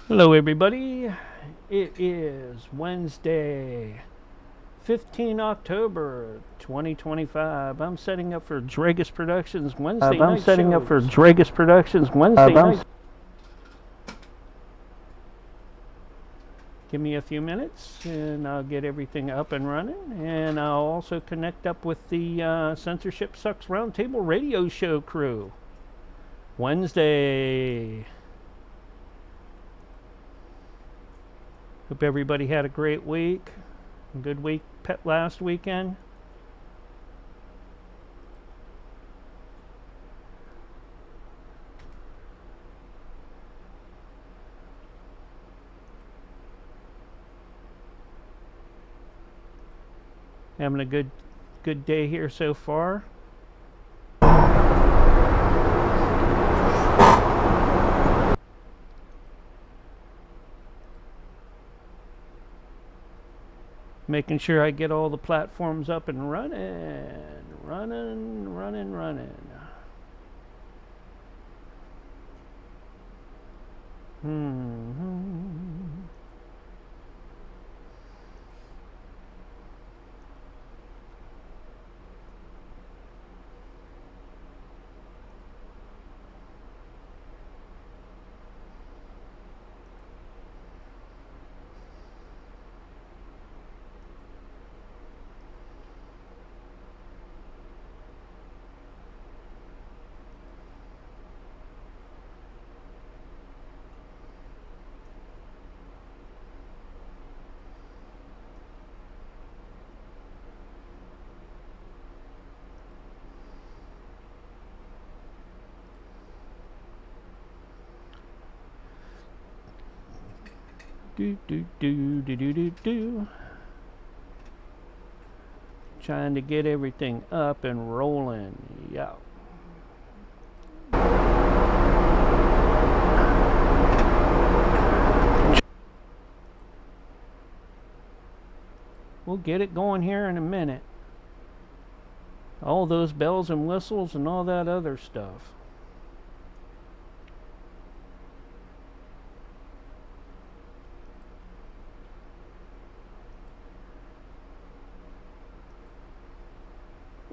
Hello everybody, it is Wednesday, 15 October 2025. I'm setting up for DREAGUS Productions Wednesday night shows. Give me a few minutes and I'll get everything up and running, and I'll also connect up with the Censorship Sucks Roundtable radio show crew. Wednesday. Hope everybody had a great week. A good week last weekend. Having a good day here so far. Making sure I get all the platforms up and running. Trying to get everything up and rolling. Yeah. We'll get it going here in a minute. All those bells and whistles and all that other stuff.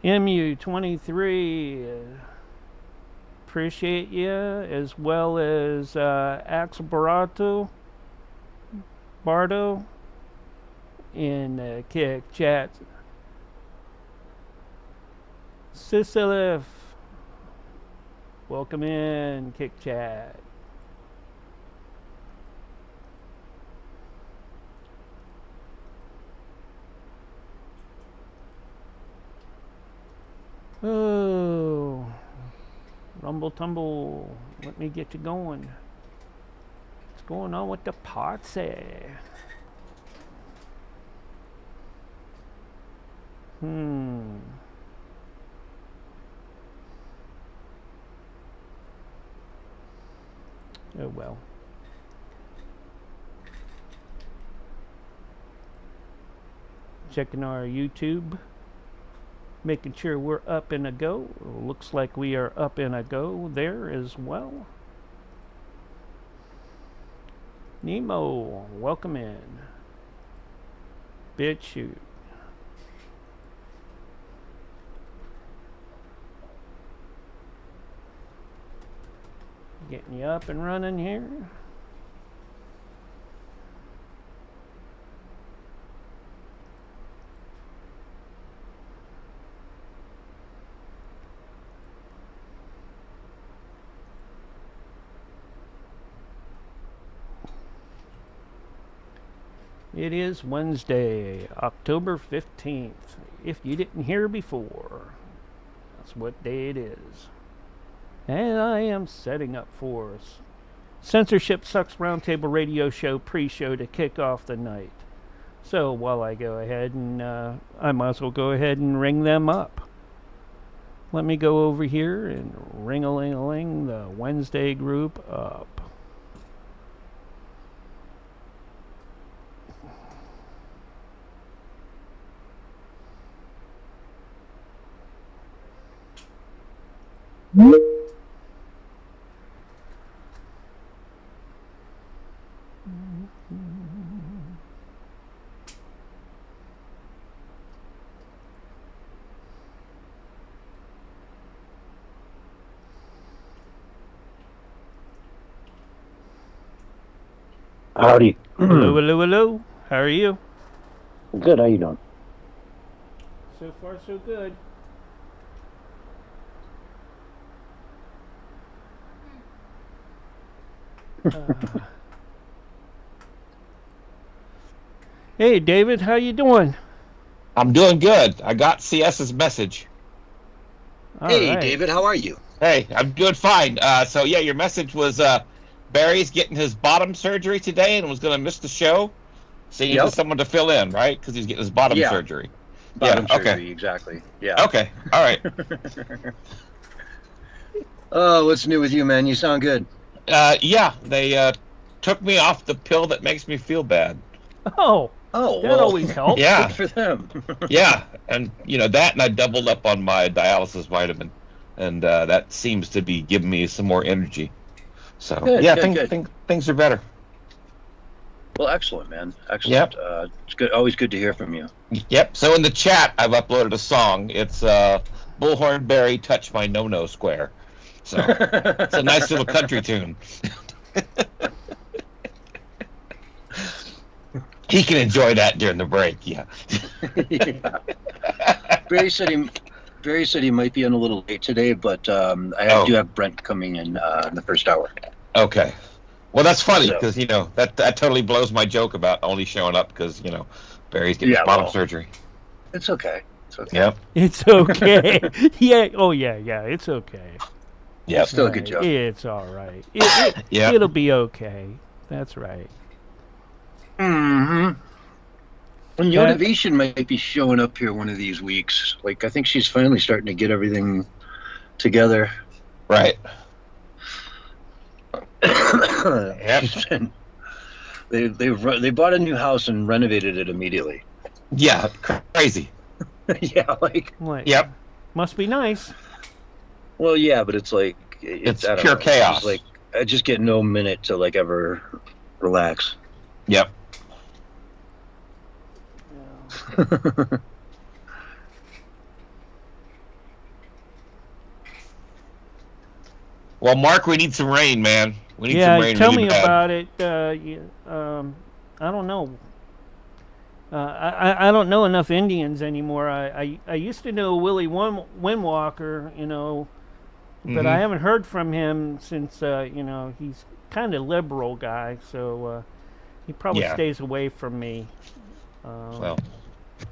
MU23, appreciate you, as well as Axel Bardo in Kick Chat. Sisilif, welcome in Kick Chat. Oh, rumble tumble, let me get you going. What's going on with the party? Oh well. Checking our YouTube, making sure we're up and a go. Looks like we are up and a go there as well. Nemo, welcome in. BitChute. Getting you up and running here. It is Wednesday, October 15th. If you didn't hear before, that's what day it is. And I am setting up for us Censorship Sucks Roundtable Radio Show pre-show to kick off the night. So while I go ahead and I might as well go ahead and ring them up. Let me go over here and ring-a-ling-a-ling the Wednesday group up. Howdy. Hello, hello, hello. How are you? Good, how you doing? So far, so good. Hey, David, how you doing? I'm doing good. I got CS's message. All Hey, right. David, how are you? Hey, I'm doing fine. So yeah, your message was Barry's getting his bottom surgery today and was going to miss the show. So you need someone to fill in, right? Because he's getting his bottom surgery. Bottom surgery, okay. exactly. Yeah. Okay, all right. Oh, what's new with you, man? You sound good. Yeah, they took me off the pill that makes me feel bad. Oh, Oh, that well, always helps. Yeah, good for them. yeah, and that, and I doubled up on my dialysis vitamin, and that seems to be giving me some more energy. So Good, yeah, good. things are better. Well, excellent, man. Excellent. Yep. It's good. Always good to hear from you. Yep. So in the chat, I've uploaded a song. It's Bullhorn Barry, Touch My No-No Square. So it's a nice little country tune. He can enjoy that during the break. Yeah. Yeah. Barry said he might be in a little late today, but I do have Brent coming in the first hour. Okay. Well, that's funny So- because that totally blows my joke about only showing up because Barry's getting his bottom surgery. It's okay. It's okay. Yep. It's okay. Yeah. Oh, yeah. It's okay. Yep. Still a good joke. It's all right. Yeah. It'll be okay. That's right. Mm-hmm. And Yotivation might be showing up here one of these weeks. Like, I think she's finally starting to get everything together. Right. Yep. They bought a new house and renovated it immediately. Yeah. Crazy. Yeah, like. What? Yep. Must be nice. Well, yeah, but it's like It's I don't pure know. chaos. It's like I just get no minute to like ever relax. Yep. Well, Mark, we need some rain, man. We need some rain. Tell really me bad. about it. I don't know. I don't know enough Indians anymore. I used to know Willie Windwalker, but I haven't heard from him since he's kind of liberal guy, so he probably stays away from me. Well,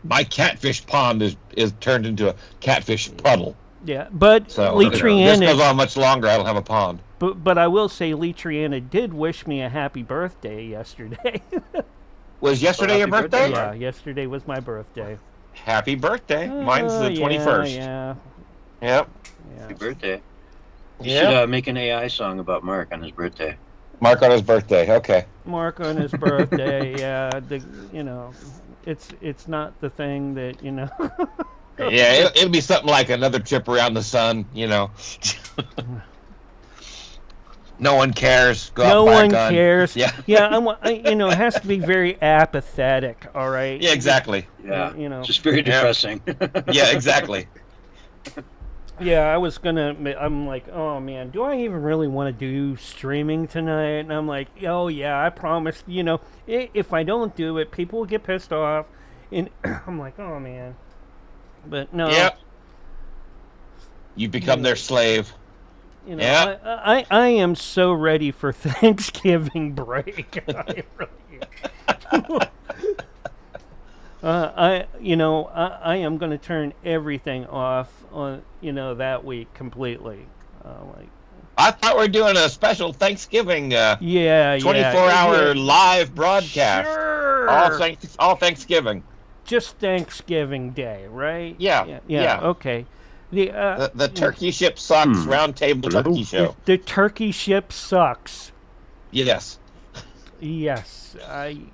my catfish pond is turned into a catfish puddle. Yeah, but So Lee if this Triana, goes on much longer, I don't have a pond. but I will say Lee Triana did wish me a happy birthday yesterday. Was yesterday your happy birthday? birthday, Yeah, yesterday was my birthday. Happy birthday. Mine's the 21st. Yeah. Yep. Happy birthday. You Yeah. should make an AI song about Mark on his birthday. Mark on his birthday. Okay. Mark on his birthday. Yeah, it's not the thing that Yeah, it'll be something like another trip around the sun. No one cares. Go out No and buy a one gun. cares. Yeah. Yeah, it has to be very apathetic. All right. Yeah, exactly. Yeah, just very Yeah. depressing. Yeah, exactly. Yeah, I'm like, oh man, do I even really want to do streaming tonight? And I'm like, oh yeah, I promised, if I don't do it, people will get pissed off. And I'm like, oh man. But no. Yep. You become their slave. Yeah. I am so ready for Thanksgiving break. I really I am going to turn everything off on that week completely. I thought we were doing a special Thanksgiving 24-hour live broadcast. Sure. All Thanksgiving. Just Thanksgiving Day, right? Yeah. Okay. The Turkey Ship Sucks Roundtable Turkey Show. The Turkey Ship Sucks. Yes. Yes.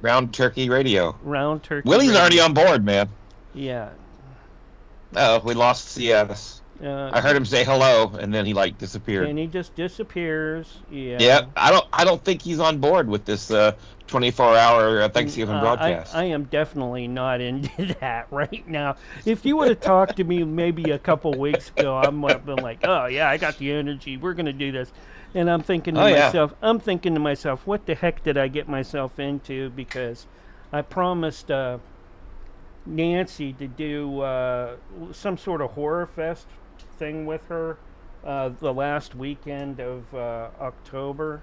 Round Turkey Radio. Round Turkey Willie's Radio. already on board, man. Yeah. Oh, we lost CS. I heard him say hello, and then he like disappeared. And he just disappears. Yeah. Yeah. I don't think he's on board with this 24-hour Thanksgiving broadcast. I am definitely not into that right now. If you would have talked to me maybe a couple weeks ago, I might have been like, oh yeah, I got the energy. We're gonna do this. And I'm thinking to myself, what the heck did I get myself into? Because I promised Nancy to do some sort of horror fest thing with her the last weekend of October,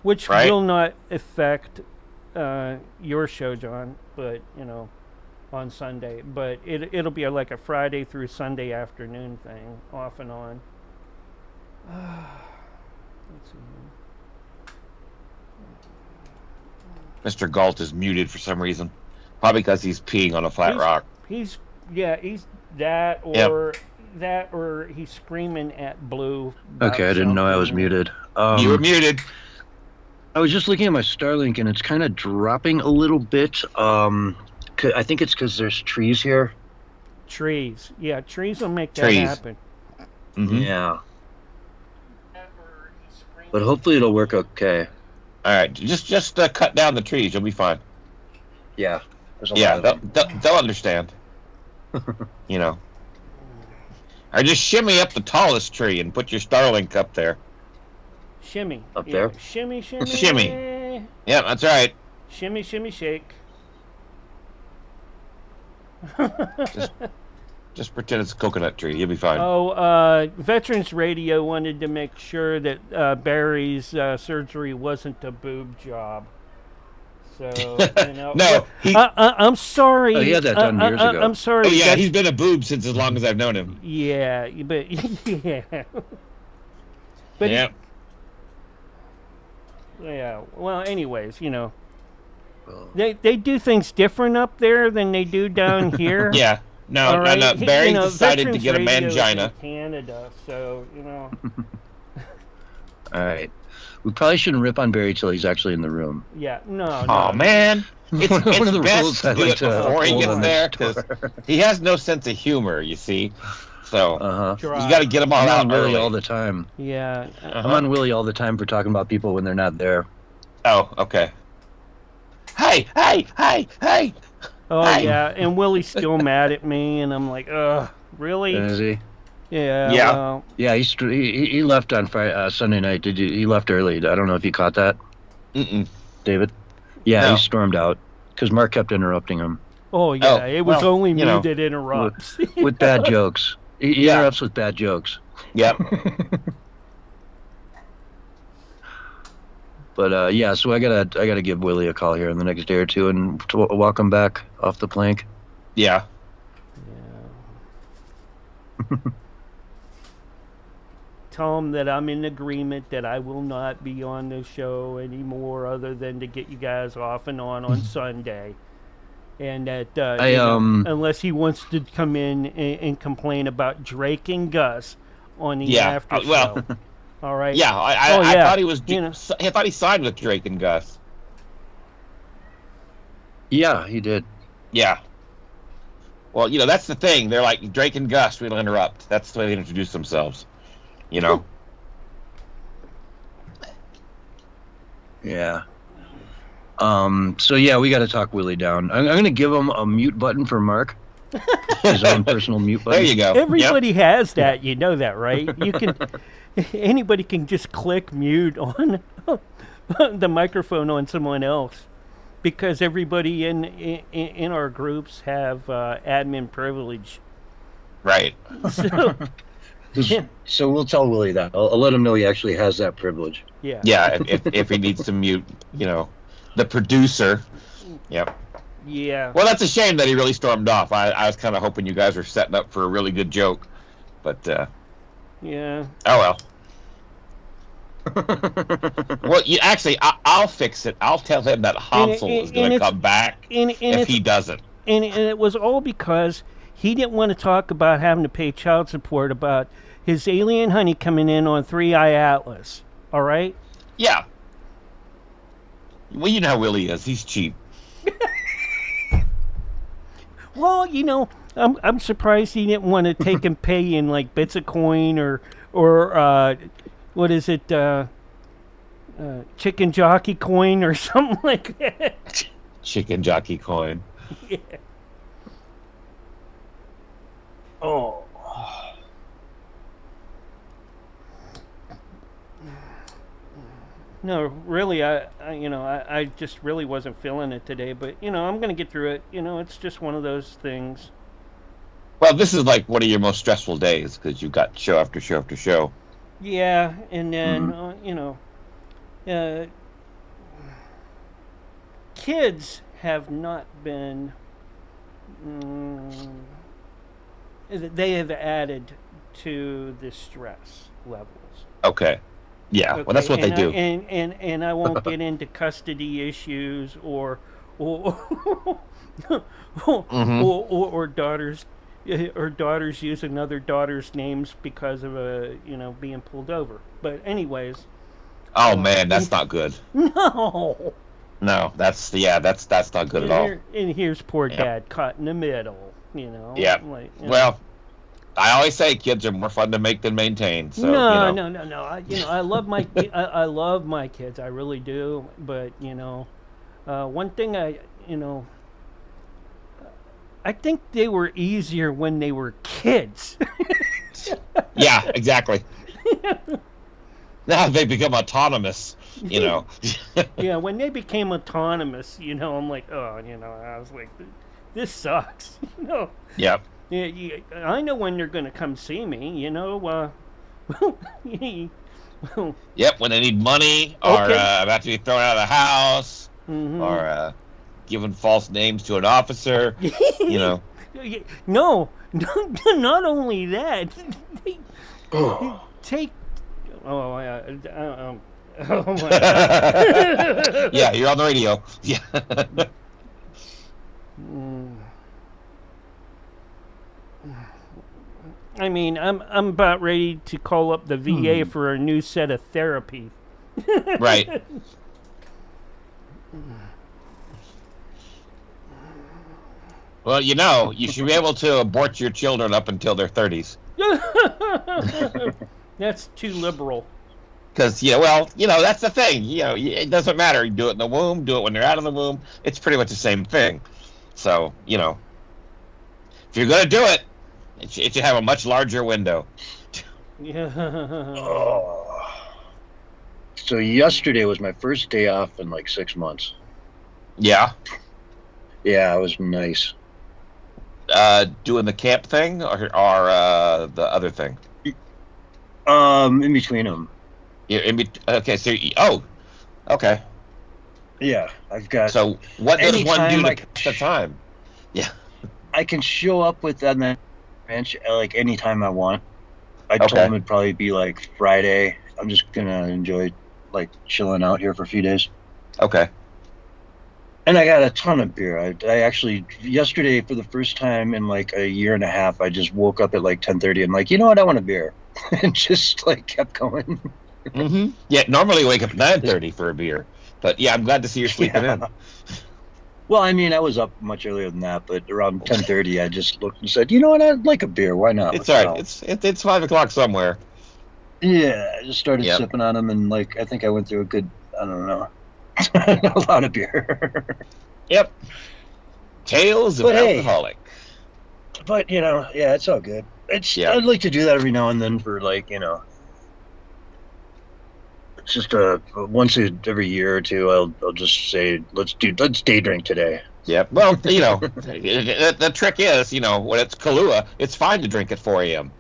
which will not affect your show, John, but on Sunday. But it'll be like a Friday through Sunday afternoon thing, off and on. Let's see. Mr. Galt is muted for some reason, probably because he's peeing on a flat rock. He's that or. That or he's screaming at Blue. Okay, I didn't know I was muted. You were muted. I was just looking at my Starlink and it's kind of dropping a little bit. I think it's because there's trees here. Trees. Yeah, trees will make that happen. Mm-hmm. Yeah. But hopefully it'll work okay. All right, just cut down the trees. You'll be fine. Yeah. They'll understand. Or just shimmy up the tallest tree and put your Starlink up there. Shimmy. Up there? Shimmy, shimmy. Shimmy. Yeah, that's right. Shimmy, shimmy, shake. Just pretend it's a coconut tree. You'll be fine. Oh, Veterans Radio wanted to make sure that Barry's surgery wasn't a boob job. So, No, I'm sorry. Oh, he had that done years ago. I'm sorry. Oh, yeah, he's been a boob since as long as I've known him. Yeah, but yeah. But yeah. Yeah. Well, anyways, they do things different up there than they do down here. Yeah. No, right? no. Barry decided to Veterans get a Radio is mangina. in Canada, so All right. We probably shouldn't rip on Barry till he's actually in the room. Yeah. No. Oh man, it's one of the best rules to I do like it to before he uphold gets on there this because he has no sense of humor. You see, so you Dry. got to get him all I'm out on Willie early. all the time. Yeah. I'm on Willie all the time for talking about people when they're not there. Oh, okay. Hey! Oh Hey. yeah, and Willie's still mad at me, and I'm like, ugh, really? Is he? Yeah. Yeah. Well, Yeah, he left on Friday, Sunday night. He left early. I don't know if you caught that, David. Yeah, No. he stormed out because Mark kept interrupting him oh yeah, it was well, only me that interrupts. with bad jokes. He interrupts with bad jokes. Yep. But yeah, so I gotta give Willie a call here in the next day or two and welcome back off the plank. Yeah. Yeah. Tell him that I'm in agreement that I will not be on the show anymore, other than to get you guys off and on Sunday, and that unless he wants to come in and complain about Drake and Gus on the after show. Well. All right. Yeah, I thought he was. I thought he signed with Drake and Gus. Yeah, he did. Yeah. Well, that's the thing. They're like Drake and Gus. We'll interrupt. That's the way they introduce themselves. Yeah. So yeah, we got to talk Willie down. I'm gonna give him a mute button for Mark. His own personal mute button. There you go. Everybody has that. You know that, right? You can. Anybody can just click mute on the microphone on someone else, because everybody in our groups have admin privilege. Right. So we'll tell Willie that. I'll let him know he actually has that privilege. Yeah. Yeah. If he needs to mute, the producer. Yep. Yeah. Well, that's a shame that he really stormed off. I was kind of hoping you guys were setting up for a really good joke, but yeah. Oh well. Well, I'll fix it. I'll tell him that Hansel is going to come back if he doesn't. And it was all because he didn't want to talk about having to pay child support about his alien honey coming in on 3i Atlas. All right? Yeah. Well, you know how Willie is. He's cheap. Well, I'm surprised he didn't want to take and pay in like bits of coin or what is it, chicken jockey coin or something like that. Chicken jockey coin. Yeah. Oh. No, really, I just really wasn't feeling it today. But I'm gonna get through it. It's just one of those things. Well, this is like one of your most stressful days because you've got show after show after show. Yeah, and then kids have not been. They have added to the stress levels. Okay. Yeah, Okay, well, that's what they do. And I won't get into custody issues or or daughters using other daughters' names because of being pulled over. But anyways. Oh man, that's not good. No. No, that's not good at all. And here's poor Dad caught in the middle. Yeah. Like, well, I always say kids are more fun to make than maintain. So no. I love my I love my kids. I really do. But one thing I think they were easier when they were kids. Yeah, exactly. Now they become autonomous. Yeah, when they became autonomous, I'm like, I was like, this sucks. Yep. Yeah, I know when they're going to come see me, Yep, when they need money or about to be thrown out of the house or giving false names to an officer, No, not only that. Take... Oh, oh my God. Yeah, you're on the radio. Yeah. I mean, I'm about ready to call up the VA for a new set of therapy. Right. Well, you should be able to abort your children up until their 30s. That's too liberal. Because, that's the thing. It doesn't matter. You do it in the womb, do it when they're out of the womb. It's pretty much the same thing. So, if you're going to do it, it should have a much larger window. Yeah. So yesterday was my first day off in like 6 months. Yeah? Yeah, it was nice. Doing the camp thing or the other thing? In between them. Okay, so okay. Yeah, I've got. So what does one do to pass the time? Yeah, I can show up with on that ranch like anytime I want. I told him it'd probably be like Friday. I'm just gonna enjoy like chilling out here for a few days. Okay. And I got a ton of beer. I actually yesterday for the first time in like a year and a half, I just woke up at like 10:30 and like, you know what, I want a beer, and just like kept going. Yeah, normally wake up at 9:30 for a beer, but yeah, I'm glad to see you're sleeping in. Well, I mean, I was up much earlier than that, but around 10:30, I just looked and said, you know what, I'd like a beer. Why not? It's all right. It's 5 o'clock somewhere. Yeah, I just started sipping on them, and like I think I went through a good, I don't know, a lot of beer. Yep. Tales of an alcoholic. But yeah, it's all good. I'd like to do that every now and then for like it's just once every year or two. I'll just say let's day drink today. Yeah. Well, the trick is when it's Kahlua, it's fine to drink at 4 a.m.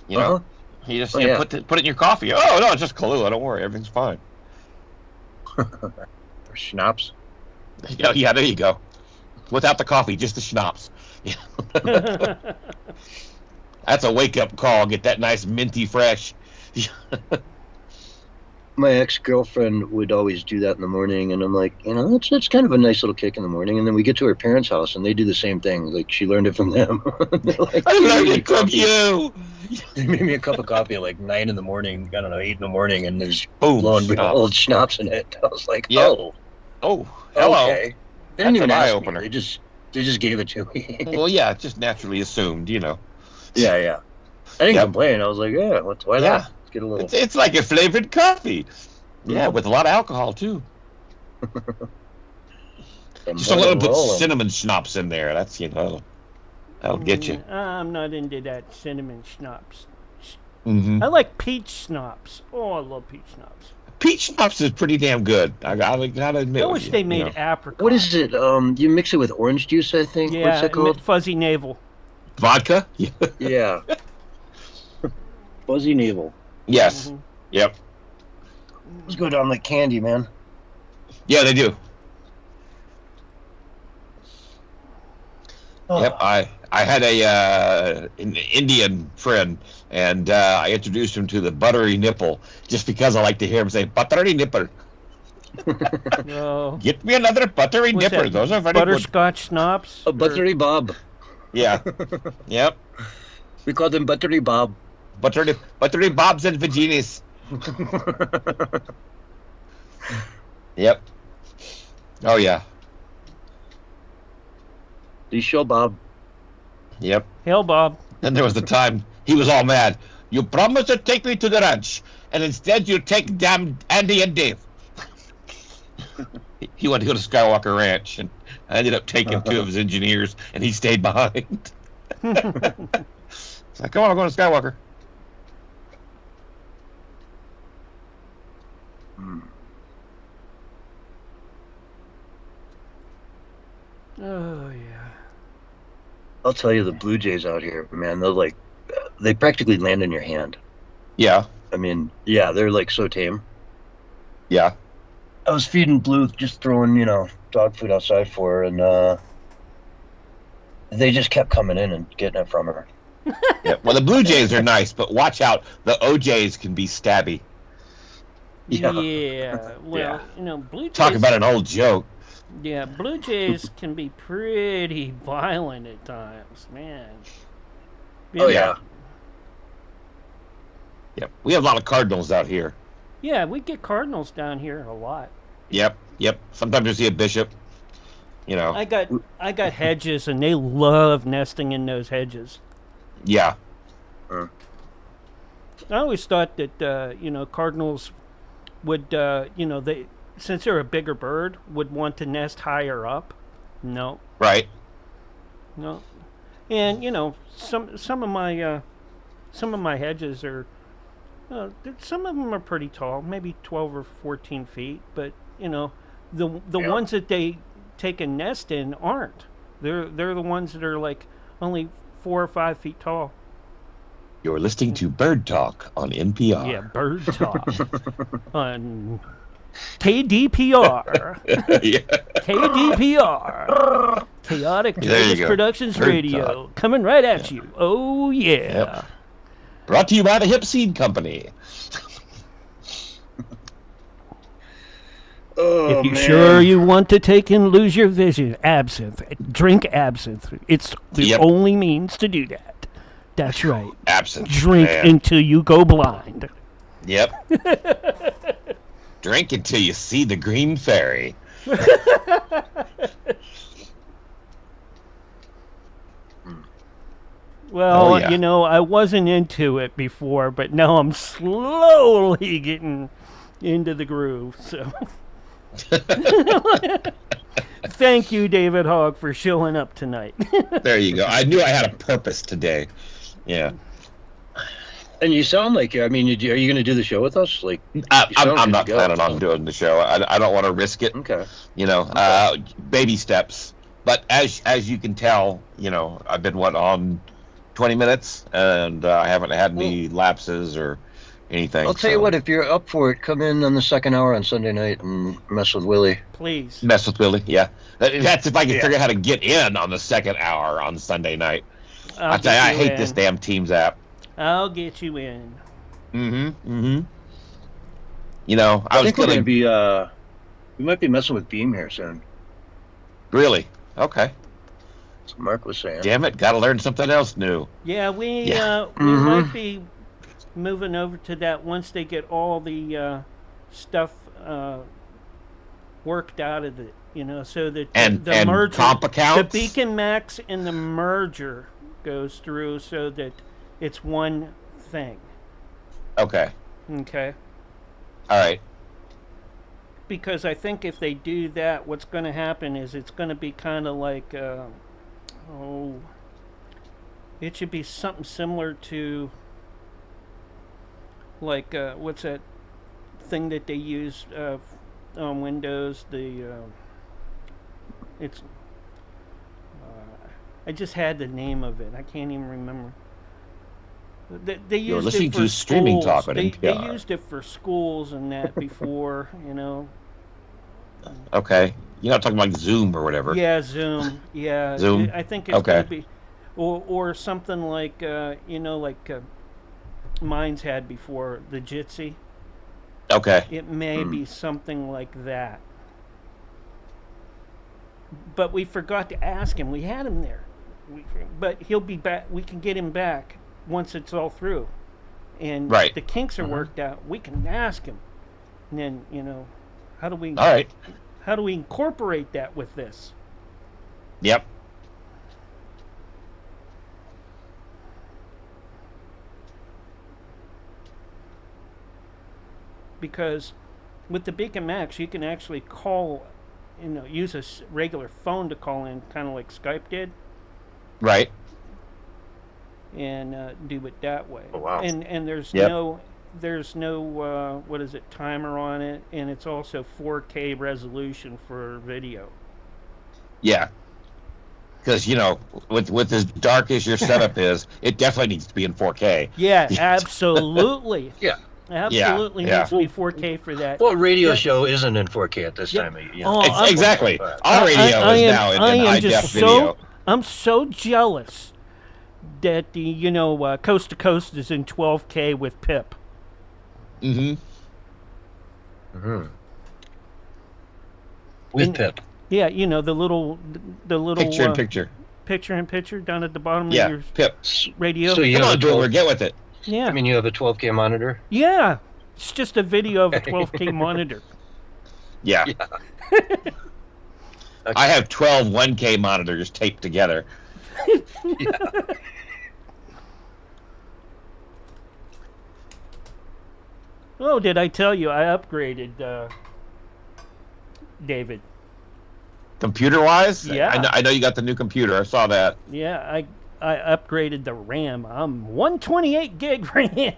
You just put it in your coffee. Oh no, it's just Kahlua. Don't worry, everything's fine. Or schnapps. Yeah, there you go. Without the coffee, just the schnapps. That's a wake-up call. Get that nice minty fresh. My ex-girlfriend would always do that in the morning, and I'm like, it's kind of a nice little kick in the morning. And then we get to her parents' house, and they do the same thing. Like, she learned it from them. Like, I learned it from you. They made me a cup of coffee at like 9 in the morning. I don't know, 8 in the morning, and there's old schnapps in it. I was like, oh, hello. Okay. They didn't even ask me. They just gave it to me. Well, yeah, just naturally assumed, you know. Yeah. I didn't Yep. complain. I was like, yeah, why Yeah. not? Let's get a little. It's like a flavored coffee. Yeah, with a lot of alcohol, too. Just a little bit cinnamon schnapps in there. That's, you know, that'll get you. I'm not into that cinnamon schnapps. Mm-hmm. I like peach schnapps. Oh, I love peach schnapps. Peach schnapps is pretty damn good. I gotta admit. I wish they made apricot. What is it? You mix it with orange juice, I think. Yeah, What's that called? fuzzy navel. Vodka? Yeah. Fuzzy navel. Yes. Mm-hmm. Yep. Let's go down like candy, man. Yeah, they do. Oh. Yep. I had an Indian friend, and I introduced him to the buttery nipple just because I like to hear him say buttery nipple. Oh. Get me another buttery What's nipple. that, Those are very good. butterscotch schnapps? A buttery Bob. Yeah. Yep. We call them buttery Bob. Buttery bobs and vaginas. Yep. Oh yeah. You show Bob. Yep. Hell, Bob. Then there was the time he was all mad. You promised to take me to the ranch, and instead you take damn Andy and Dave. He wanted to go to Skywalker Ranch, and I ended up taking two of his engineers, and he stayed behind. It's like, come on, I'm going to Skywalker. Oh, yeah. I'll tell you, the Blue Jays out here, man, they practically land in your hand. Yeah. I mean, yeah, they're like so tame. Yeah. I was feeding Blue, just throwing, dog food outside for her, and they just kept coming in and getting it from her. Yeah. Well, the Blue Jays are nice, but watch out. The OJs can be stabby. Yeah. Well, Blue Jays... Talk about an old joke. Yeah, Blue Jays can be pretty violent at times, man. Oh, yeah. Yep. We have a lot of Cardinals out here. Yeah, we get Cardinals down here a lot. Yep. Sometimes you see a bishop. I got hedges, and they love nesting in those hedges. Yeah. I always thought that Cardinals would since they're a bigger bird, would want to nest higher up. No. Right. No. And some of my hedges are some of them are pretty tall, maybe 12 or 14 feet, but the ones that they take a nest in aren't. They're the ones that are like only 4 or 5 feet tall. You're listening to Bird Talk on NPR. Yeah, Bird Talk on KDPR. Yeah. KDPR. Chaotic Dreagus Productions Bird Radio. Talk. Coming right at you. Oh, yeah. Yep. Brought to you by the Hip Seed Company. If you're sure you want to take and lose your vision, absinthe. Drink absinthe. It's the only means to do that. That's right. Absinthe. Drink until you go blind. Yep. Drink until you see the green fairy. Well, I wasn't into it before, but now I'm slowly getting into the groove. So, thank you, David Hogg, for showing up tonight. There you go. I knew I had a purpose today. Yeah. And you sound like, are you going to do the show with us? Like, I'm not planning on doing the show. I don't want to risk it. Okay. Baby steps. But as you can tell, I've been on 20 minutes, and I haven't had any lapses or anything. I'll tell you what, if you're up for it, come in on the second hour on Sunday night and mess with Willie. Please. Mess with Willie, yeah. That's if I can figure out how to get in on the second hour on Sunday night. I tell you, I hate this damn Teams app. I'll get you in. I think we're going to be, we might be messing with Beam here soon. Really? Okay. That's what Mark was saying. Damn it, got to learn something else new. Yeah, we might be moving over to that once they get all the stuff worked out of You know, so that And the merger, comp accounts? the Beacon Max and the merger goes through so that it's one thing. Okay. Okay. All right. Because I think if they do that, what's going to happen is it's going to be kind of like, it should be something similar to, like, what's that thing that they use on Windows? It's, I just had the name of it. I can't even remember. They You're used listening it for to Streaming schools. Talk on They NPR. used it for schools and that before, you know. Okay. You're not talking like Zoom or whatever. Yeah, Zoom. Yeah, Zoom? I think it's Okay. going to be, or something like you know, like mine's had before, the Jitsi. Okay. It may be something like that. But we forgot to ask him. We had him there, but he'll be back. We can get him back once it's all through, and Right. the kinks are worked out. We can ask him, and then, you know, how do we? All right. How do we incorporate that with this? Yep. Because with the Beacon Max, you can actually call, you know, use a regular phone to call in, kind of like Skype did, Right. and do it that way. Oh, wow. And there's Yep. no what is it, timer on it, and it's also 4K resolution for video. Yeah. Because, you know, with as dark as your setup is, it definitely needs to be in 4K. Yeah, absolutely. Yeah. Absolutely Yeah. needs to be 4K for that. What radio Yeah. show isn't in 4K at this Yeah. time of year? Oh, I'm- Exactly. But- Our radio is now in high def just video. I'm so jealous that the, you know, Coast to Coast is in 12K with PIP. Mm-hmm. With And- Pip. Yeah, you know, the little Picture in picture. picture in picture down at the bottom Yeah. of your Pip. radio. So you Come have on, a Boomer, 12, get with it. Yeah, I mean, you have a 12K monitor? yeah. It's just a video of a 12K monitor. Yeah. I have 12 1K monitors taped together. Oh, did I tell you I upgraded, David? Computer-wise? Yeah. I know you got the new computer. I saw that. Yeah, I upgraded the RAM. I'm 128 gig RAM.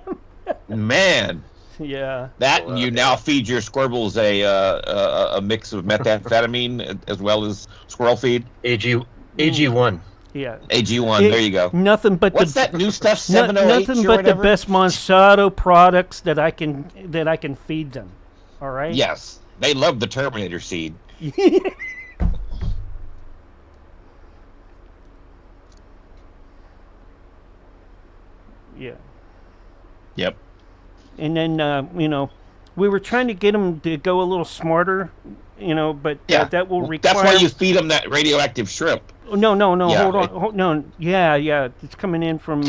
Man. Yeah. That and you now feed your squirrels a mix of methamphetamine as well as squirrel feed. AG1. Yeah. AG1, there you go. Nothing but What's that new stuff, no- 708 nothing or but whatever? the best Monsanto products that I can feed them. All right. Yes. They love the Terminator seed. Yeah. Yep. And then you know, we were trying to get them to go a little smarter, you know, but Yeah. that will require. That's why you feed them that radioactive shrimp. No, Yeah, hold on, no, yeah, it's coming in from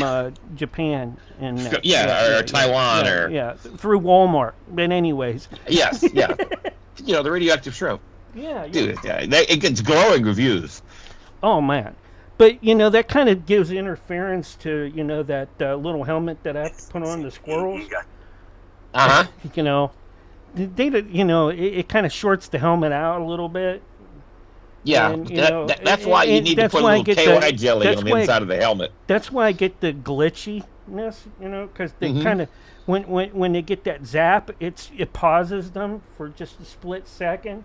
Japan and or Taiwan or yeah, through Walmart. But anyways, yes, yeah. You know, the radioactive shrimp. yeah, Dude, it gets glowing reviews. Oh man, but you know that kind of gives interference to, you know, that little helmet that I have to put on the squirrels. Uh-huh. You know, you know, it kind of shorts the helmet out a little bit. Yeah, And, you know, that's why you and need to that's put a why I little get KY the- jelly that's on the why- inside of the helmet. That's why I get the glitchiness, you know, because they Mhm. kind of when they get that zap, it pauses them for just a split second.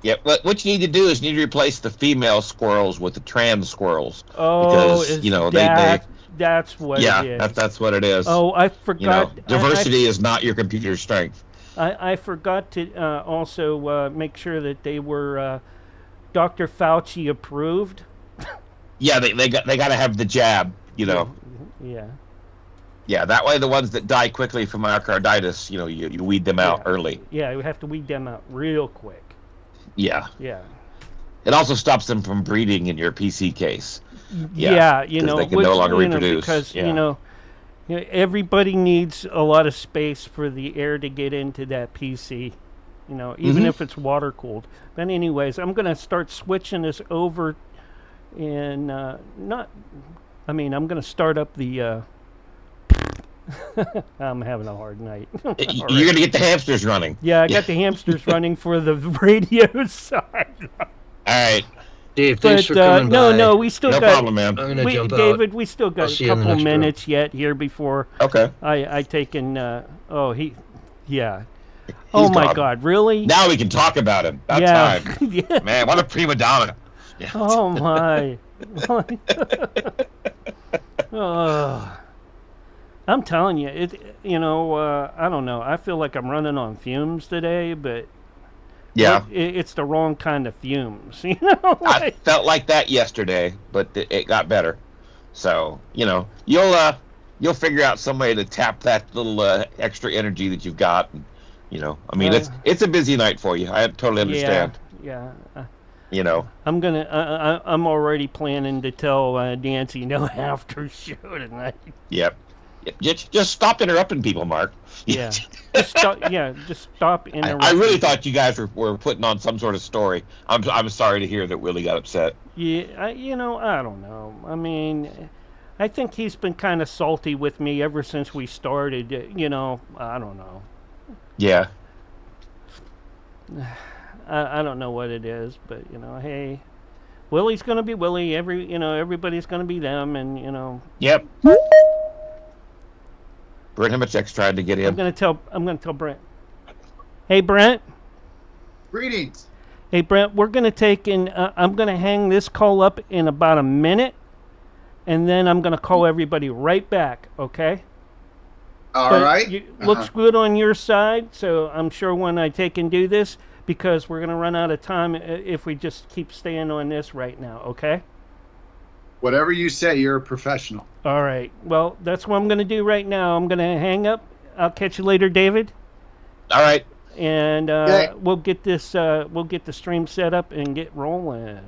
Yeah, but what you need to do is you need to replace the female squirrels with the trans squirrels. Oh, Because, is you know, that's what yeah, it is. that's what it is. Oh, I You know, forgot. diversity is not your computer strength. I forgot to also make sure that they were Dr. Fauci approved. Yeah, they got to have the jab. You know. Yeah. Yeah, that way the ones that die quickly from myocarditis, you know, you weed them out early. Yeah, we have to weed them out real quick. Yeah. Yeah. It also stops them from breeding in your PC case. Yeah, you 'cause know, they can no longer you know, reproduce. because Yeah. you know, everybody needs a lot of space for the air to get into that PC. You know, even if it's water cooled. But anyways, I'm gonna start switching this over, and I'm gonna start up the. I'm having a hard night. You're gonna get the hamsters running. Yeah, I got the hamsters running for the radio side. All right. Dave, thanks for But coming by. no, we still No got. problem, man. I'm gonna jump out. David, we still I'll got see a you in the couple next minutes yet here before Okay. I take in. Yeah. He's Oh my gone. God, really? Now we can talk about him. About yeah. time. Yeah. Man, what a prima donna. Yeah. Oh my. Oh. I'm telling you, I don't know. I feel like I'm running on fumes today, but Yeah. it's the wrong kind of fumes. You know, I felt like that yesterday, but it got better. So, you'll figure out some way to tap that little extra energy that you've got. And, it's a busy night for you. I totally understand. Yeah. I'm already planning to tell Nancy no after show tonight. Yep. Just stop interrupting people, Mark. Yeah. Just stop interrupting. I really thought you guys were putting on some sort of story. I'm sorry to hear that Willie got upset. Yeah, I don't know. I mean, I think he's been kind of salty with me ever since we started. I don't know. Yeah. I don't know what it is, but hey, Willie's gonna be Willie. Everybody's gonna be them, and Yep. Brent Himachek's trying to get in. I'm gonna tell Brent. Hey, Brent. Greetings. Hey, Brent. We're gonna take in. I'm gonna hang this call up in about a minute, and then I'm gonna call everybody right back. Okay. All But right. Looks good on your side, so I'm sure when I take and do this, because we're gonna run out of time if we just keep staying on this right now. Okay. Whatever you say, you're a professional. All right. Well, that's what I'm going to do right now. I'm going to hang up. I'll catch you later, David. All right. And Okay. we'll get the stream set up and get rolling.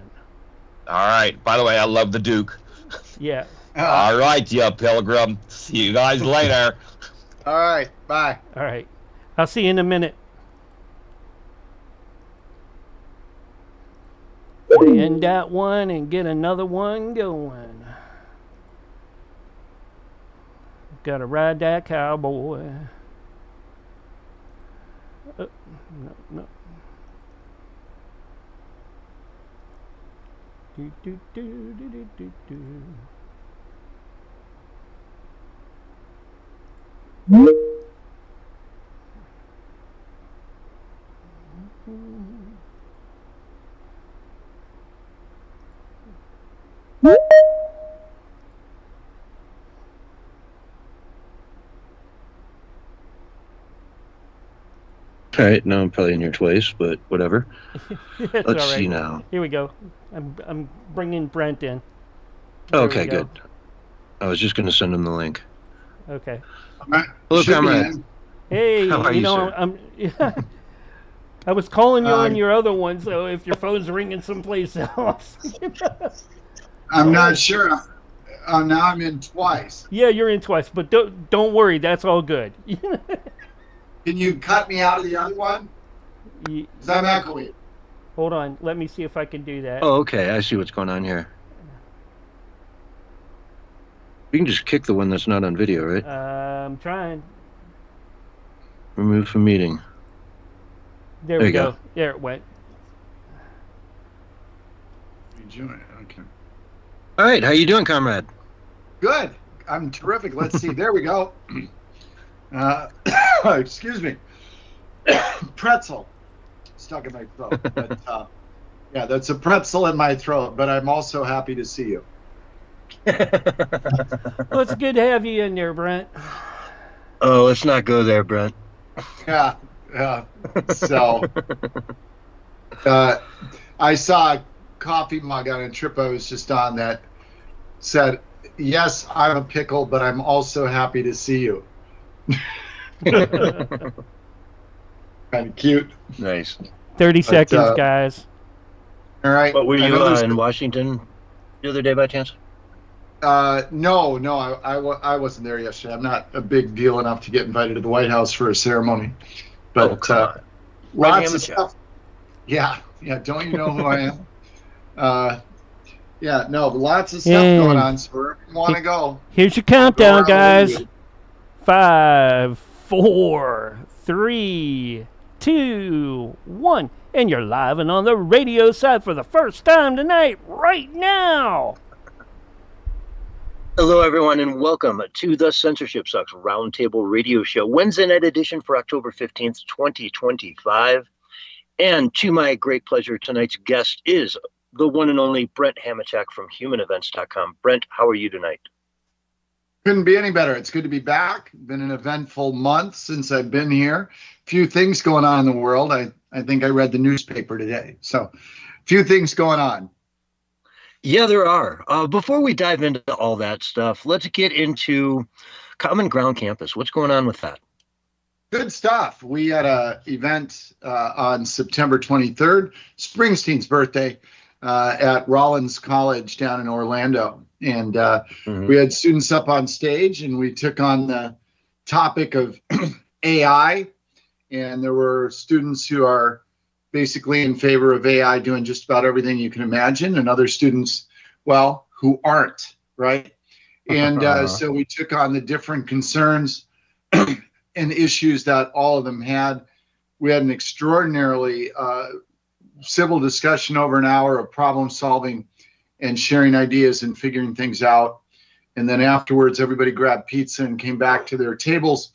All right. By the way, I love the Duke. Yeah. All right, you pilgrim. See you guys later. All right. Bye. All right. I'll see you in a minute. End that one and get another one going. Gotta ride that cowboy. No. All right, now I'm probably in here twice, but whatever. It's Let's all right. see now. Here we go. I'm bringing Brent in. There Okay, we go. good. I was just going to send him the link. Okay. Hello, Should be comrade. in. Hey, How are you, sir? I'm. I was calling you on Uh, your other one, so if your phone's ringing someplace else. I'm not sure. Now I'm in twice. Yeah, you're in twice, but don't worry, that's all good. Can you cut me out of the other one? Because I'm echoing. Hold on, let me see if I can do that. Oh, okay. I see what's going on here. You can just kick the one that's not on video, right? I'm trying. Remove from meeting. There There we you go. go. There it went. Join. Okay. All right, how you doing, comrade? Good. I'm terrific. Let's see. There we go. Excuse me. Pretzel stuck in my throat. But, yeah, that's a pretzel in my throat. But I'm also happy to see you. Well, it's good to have you in there, Brent. Oh, let's not go there, Brent. Yeah. Yeah. So I saw a coffee mug on a trip I was just on that said, "Yes, I'm a pickle, but I'm also happy to see you." Kind of cute. Nice. 30 seconds, uh, guys. All right. What were I you know there's- in Washington the other day by chance? No, I wasn't there yesterday. I'm not a big deal enough to get invited to the White House for a ceremony. But Oh, come on. Lots of stuff. Yeah. Don't you know who I am? Lots of stuff going on. So wherever you want to go. Here's your countdown, guys. 5, 4, 3, 2, 1. And you're live and on the radio side for the first time tonight, right now. Hello, everyone, and welcome to the Censorship Sucks Roundtable Radio Show, Wednesday night edition for October 15th, 2025. And to my great pleasure, tonight's guest is the one and only Brent Hamatak from HumanEvents.com. Brent, how are you tonight? Couldn't be any better. It's good to be back. Been an eventful month since I've been here. Few things going on in the world. I think I read the newspaper today. So few things going on. Yeah, there are. Before we dive into all that stuff, let's get into Common Ground Campus. What's going on with that? Good stuff. We had an event on September 23rd, Springsteen's birthday, at Rollins College down in Orlando. And we had students up on stage, and we took on the topic of AI. And there were students who are basically in favor of AI doing just about everything you can imagine, and other students, well, who aren't, right? And so we took on the different concerns and issues that all of them had. We had an extraordinarily civil discussion over an hour of problem solving and sharing ideas and figuring things out. And then afterwards, everybody grabbed pizza and came back to their tables.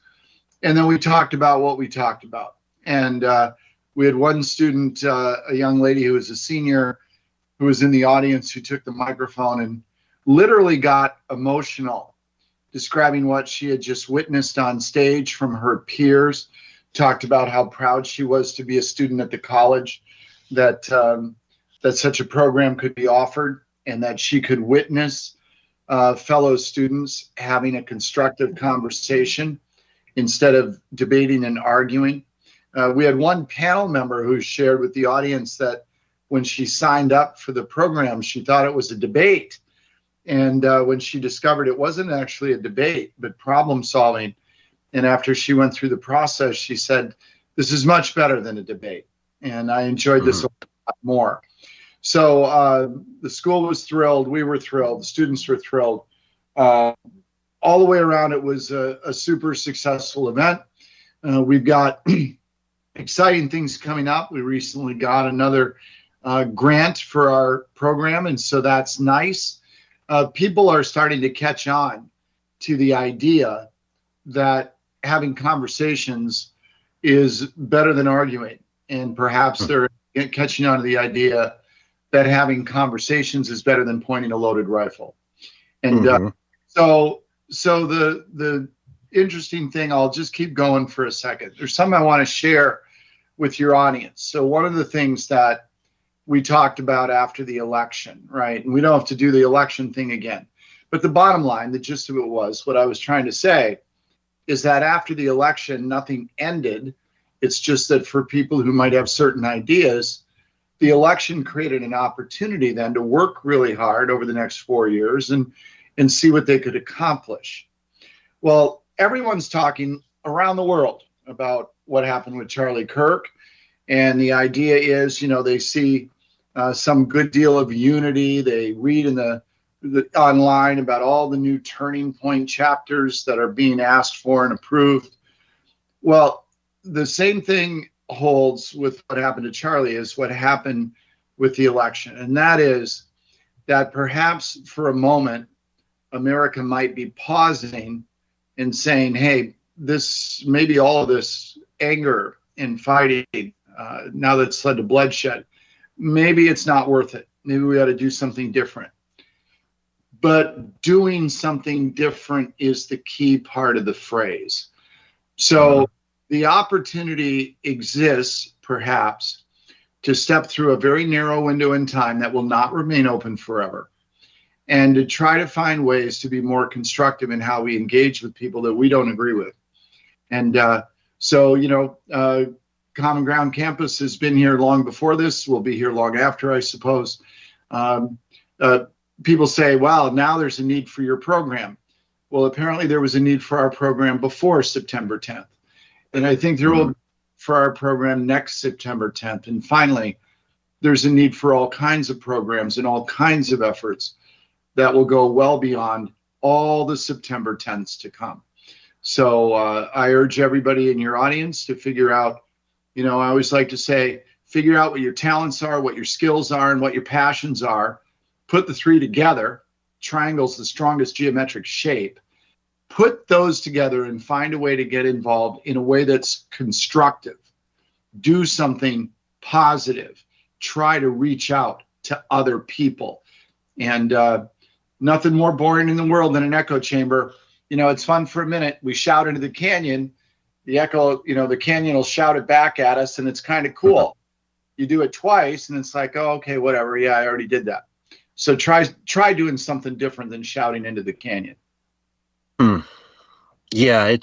And then we talked about what we talked about. And we had one student, a young lady who was a senior, who was in the audience, who took the microphone and literally got emotional, describing what she had just witnessed on stage from her peers, talked about how proud she was to be a student at the college, that such a program could be offered, and that she could witness fellow students having a constructive conversation instead of debating and arguing. We had one panel member who shared with the audience that when she signed up for the program, she thought it was a debate. And when she discovered it wasn't actually a debate, but problem solving, and after she went through the process, she said, this is much better than a debate. And I enjoyed this a lot more. So the school was thrilled. We were thrilled. The students were thrilled. All the way around, it was a super successful event. We've got exciting things coming up. We recently got another grant for our program, and so that's nice. People are starting to catch on to the idea that having conversations is better than arguing, and perhaps they're catching on to the idea that having conversations is better than pointing a loaded rifle. And so the interesting thing, I'll just keep going for a second. There's something I want to share with your audience. So one of the things that we talked about after the election, right? And we don't have to do the election thing again. But the bottom line, the gist of it was, what I was trying to say is that after the election, nothing ended. It's just that for people who might have certain ideas, the election created an opportunity then to work really hard over the next 4 years and see what they could accomplish. Well, everyone's talking around the world about what happened with Charlie Kirk. And the idea is, they see some good deal of unity. They read in the online about all the new turning point chapters that are being asked for and approved. Well, the same thing holds with what happened to Charlie as what happened with the election. And that is that perhaps for a moment, America might be pausing and saying, hey, maybe all of this anger and fighting, now that it's led to bloodshed, maybe it's not worth it. Maybe we ought to do something different. But doing something different is the key part of the phrase. So the opportunity exists, perhaps, to step through a very narrow window in time that will not remain open forever, and to try to find ways to be more constructive in how we engage with people that we don't agree with. And Common Ground Campus has been here long before this. We'll be here long after, I suppose. People say, wow, now there's a need for your program. Well, apparently there was a need for our program before September 10th. And I think there will for our program next September 10th. And finally, there's a need for all kinds of programs and all kinds of efforts that will go well beyond all the September 10ths to come. So I urge everybody in your audience to figure out, I always like to say, figure out what your talents are, what your skills are, and what your passions are. Put the three together. Triangle's the strongest geometric shape. Put those together and find a way to get involved in a way that's constructive. Do something positive. Try to reach out to other people. And nothing more boring in the world than an echo chamber. It's fun for a minute. We shout into the canyon. The echo, the canyon will shout it back at us, and it's kind of cool. You do it twice, and it's like, oh, okay, whatever. Yeah, I already did that. So try doing something different than shouting into the canyon. Yeah,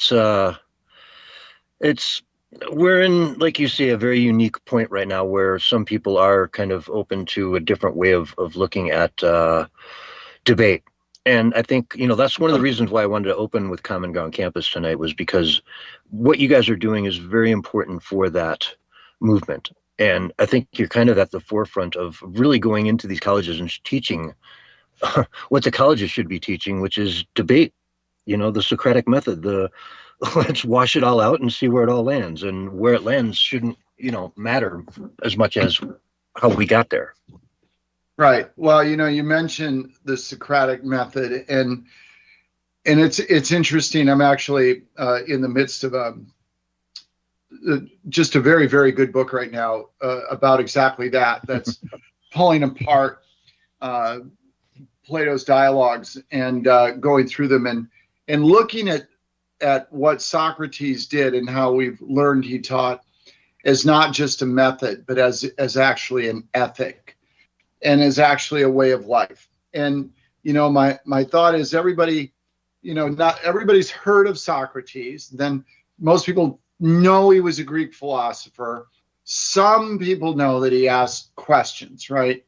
we're in, like you say, a very unique point right now where some people are kind of open to a different way of looking at debate. And I think, that's one of the reasons why I wanted to open with Common Ground Campus tonight, was because what you guys are doing is very important for that movement. And I think you're kind of at the forefront of really going into these colleges and teaching what the colleges should be teaching, which is debate, the Socratic method, let's wash it all out and see where it all lands. And where it lands shouldn't, matter as much as how we got there. Right. Well, you mentioned the Socratic method, and it's interesting. I'm actually in the midst of just a very, very good book right now about exactly that. That's pulling apart Plato's dialogues and going through them and looking at what Socrates did and how we've learned he taught as not just a method, but as actually an ethic. And is actually a way of life. And, my thought is everybody, not everybody's heard of Socrates. Then most people know he was a Greek philosopher. Some people know that he asked questions, right?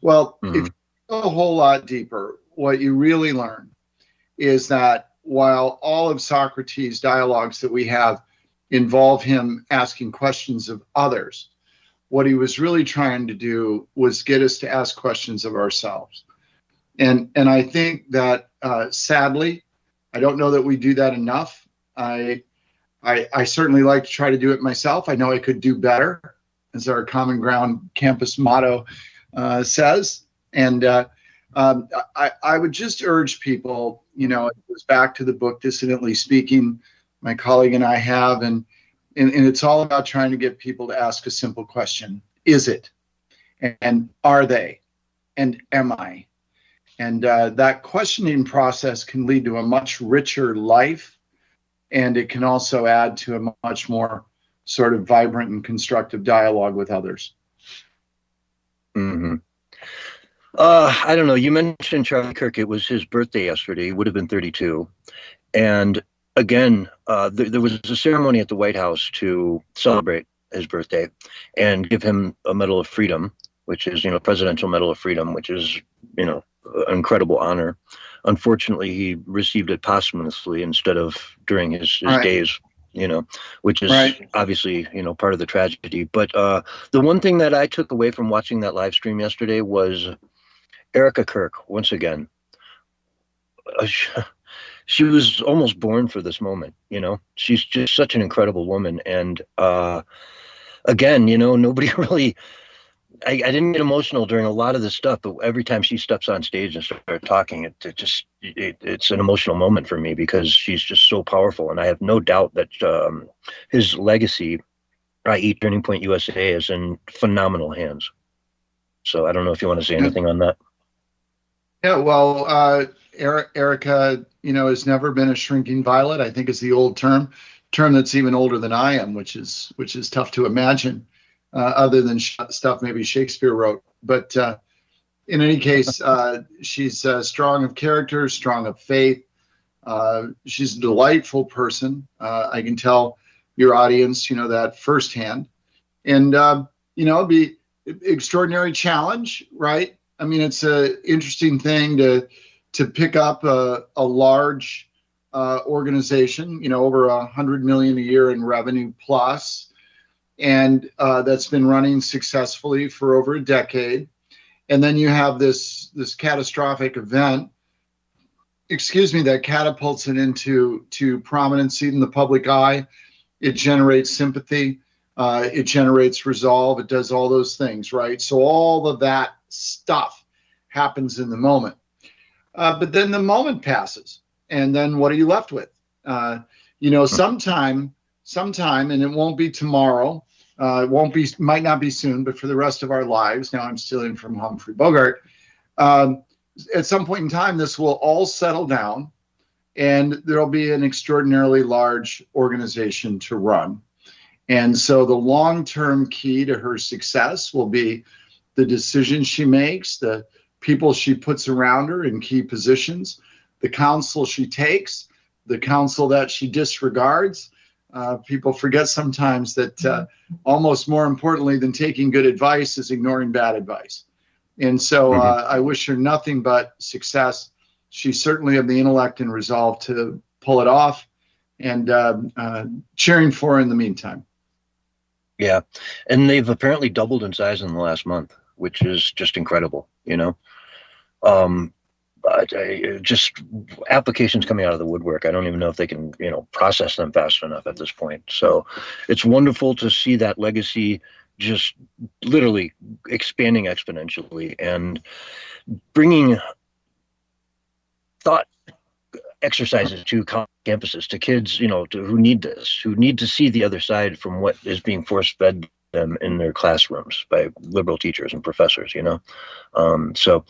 Well, if you go a whole lot deeper, what you really learn is that while all of Socrates' dialogues that we have involve him asking questions of others, what he was really trying to do was get us to ask questions of ourselves. And I think that sadly, I don't know that we do that enough. I certainly like to try to do it myself. I know I could do better, as our Common Ground Campus motto says. And I would just urge people, it goes back to the book Dissidently Speaking, my colleague and I have, and it's all about trying to get people to ask a simple question. Is it? And are they? And am I? And that questioning process can lead to a much richer life. And it can also add to a much more sort of vibrant and constructive dialogue with others. Mm-hmm. I don't know. You mentioned Charlie Kirk. It was his birthday yesterday. He would have been 32. And again, there was a ceremony at the White House to celebrate his birthday and give him a Medal of Freedom, which is, Presidential Medal of Freedom, which is, an incredible honor. Unfortunately, he received it posthumously instead of during his right. days, which is right. obviously, part of the tragedy. But the one thing that I took away from watching that live stream yesterday was Erica Kirk, once again. She was almost born for this moment, She's just such an incredible woman. And again, nobody really, I didn't get emotional during a lot of this stuff, but every time she steps on stage and starts talking, it's an emotional moment for me because she's just so powerful. And I have no doubt that his legacy, i.e. Turning Point USA, is in phenomenal hands. So I don't know if you want to say anything on that. Yeah, well, Erica, has never been a shrinking violet, I think is the old term that's even older than I am, which is tough to imagine, other than stuff maybe Shakespeare wrote. But in any case, she's strong of character, strong of faith. She's a delightful person. I can tell your audience, that firsthand. And, it'd be extraordinary challenge, right? I mean, it's an interesting thing to pick up a large organization, over $100 million a year in revenue plus, and that's been running successfully for over a decade. And then you have this catastrophic event, that catapults it into prominence in the public eye. It generates sympathy. It generates resolve. It does all those things, right? So all of that stuff happens in the moment. But then the moment passes, and then what are you left with? Sometime, and it won't be tomorrow. Might not be soon, but for the rest of our lives. Now I'm stealing from Humphrey Bogart. At some point in time, this will all settle down, and there'll be an extraordinarily large organization to run. And so the long-term key to her success will be the decisions she makes, the people she puts around her in key positions, the counsel she takes, the counsel that she disregards. People forget sometimes that almost more importantly than taking good advice is ignoring bad advice. And so I wish her nothing but success. She certainly has the intellect and resolve to pull it off, and cheering for her in the meantime. Yeah. And they've apparently doubled in size in the last month, which is just incredible, just applications coming out of the woodwork. I don't even know if they can, process them fast enough at this point. So it's wonderful to see that legacy just literally expanding exponentially and bringing thought exercises to campuses, to kids, who need this, who need to see the other side from what is being force-fed them in their classrooms by liberal teachers and professors, So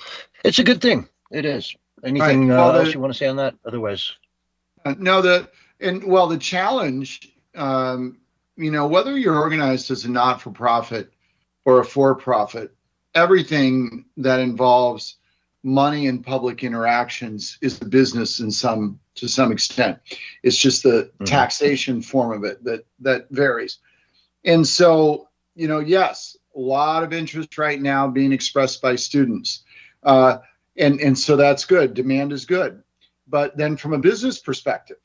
it's a good thing. It is. Anything else you want to say on that? Otherwise, the challenge, whether you're organized as a not-for-profit or a for-profit, everything that involves money and public interactions is a business to some extent. It's just the taxation form of it that varies. And so, yes, a lot of interest right now being expressed by students. And so that's good. Demand is good. But then from a business perspective,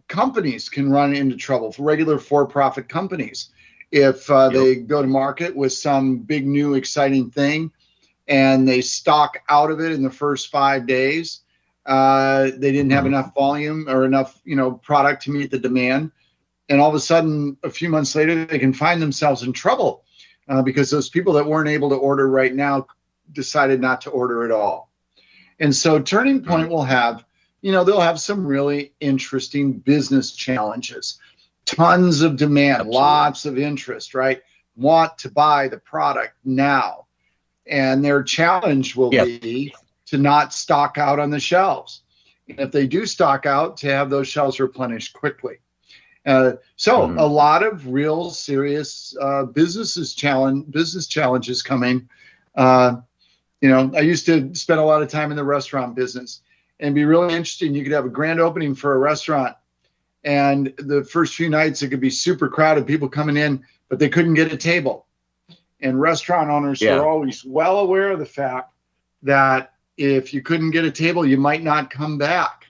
companies can run into trouble, regular for-profit companies. If they go to market with some big, new, exciting thing and they stock out of it in the first 5 days, they didn't have enough volume or enough, product to meet the demand. And all of a sudden, a few months later, they can find themselves in trouble because those people that weren't able to order right now decided not to order at all. And so Turning Point will have, they'll have some really interesting business challenges, tons of demand, Absolutely. Lots of interest, right? Want to buy the product now. And their challenge will be to not stock out on the shelves. And if they do stock out, to have those shelves replenished quickly. A lot of real serious business challenges coming. I used to spend a lot of time in the restaurant business, and it'd be really interesting. You could have a grand opening for a restaurant, and the first few nights it could be super crowded, people coming in, but they couldn't get a table. And restaurant owners were always well aware of the fact that if you couldn't get a table, you might not come back,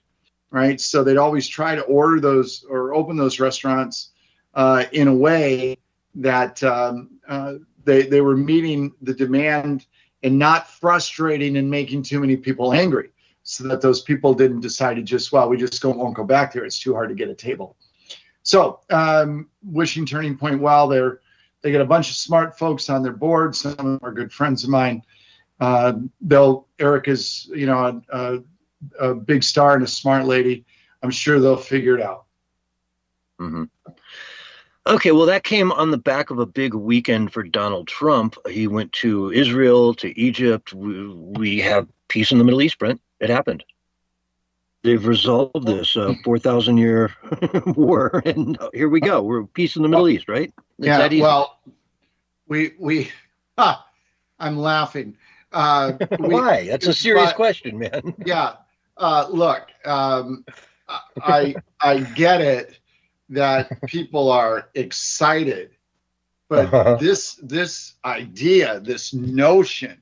right? So they'd always try to order those or open those restaurants in a way that they were meeting the demand and not frustrating and making too many people angry, so that those people didn't decide to we just won't go back there. It's too hard to get a table. So wishing Turning Point well. They got a bunch of smart folks on their board. Some of them are good friends of mine. Eric is, a big star and a smart lady. I'm sure they'll figure it out. Mm-hmm. Okay, well, that came on the back of a big weekend for Donald Trump. He went to Israel, to Egypt. We have peace in the Middle East, Brent. It happened. They've resolved this 4,000-year war, and here we go. We're peace in the Middle East, right? Well, I'm laughing. Why? That's a serious question, man. Yeah. Look, I get it that people are excited, but this idea, this notion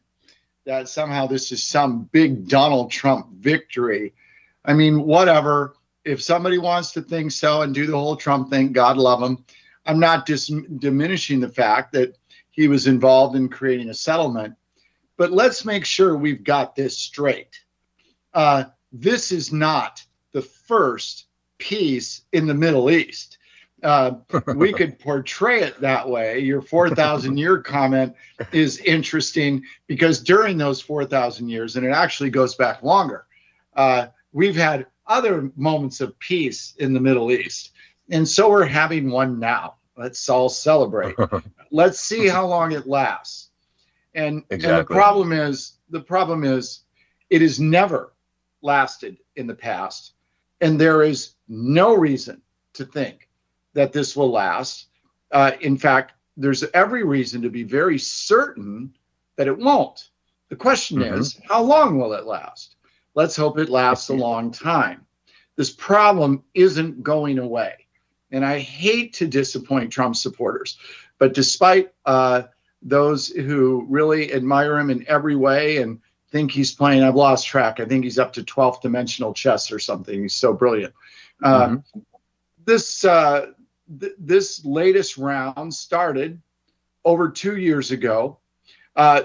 that somehow this is some big Donald Trump victory. I mean, whatever. If somebody wants to think so and do the whole Trump thing, God love them. I'm not diminishing the fact that he was involved in creating a settlement. But let's make sure we've got this straight. This is not the first peace in the Middle East. We could portray it that way. Your 4,000 year comment is interesting because during those 4,000 years, and it actually goes back longer, we've had other moments of peace in the Middle East. And so we're having one now. Let's all celebrate. Let's see how long it lasts. And the problem is, it has never lasted in the past. And there is no reason to think that this will last. In fact, there's every reason to be very certain that it won't. The question is, how long will it last? Let's hope it lasts a long time. This problem isn't going away. And I hate to disappoint Trump supporters, but despite those who really admire him in every way and think he's playing, I've lost track, I think he's up to 12th dimensional chess or something. He's so brilliant. This latest round started over 2 years ago.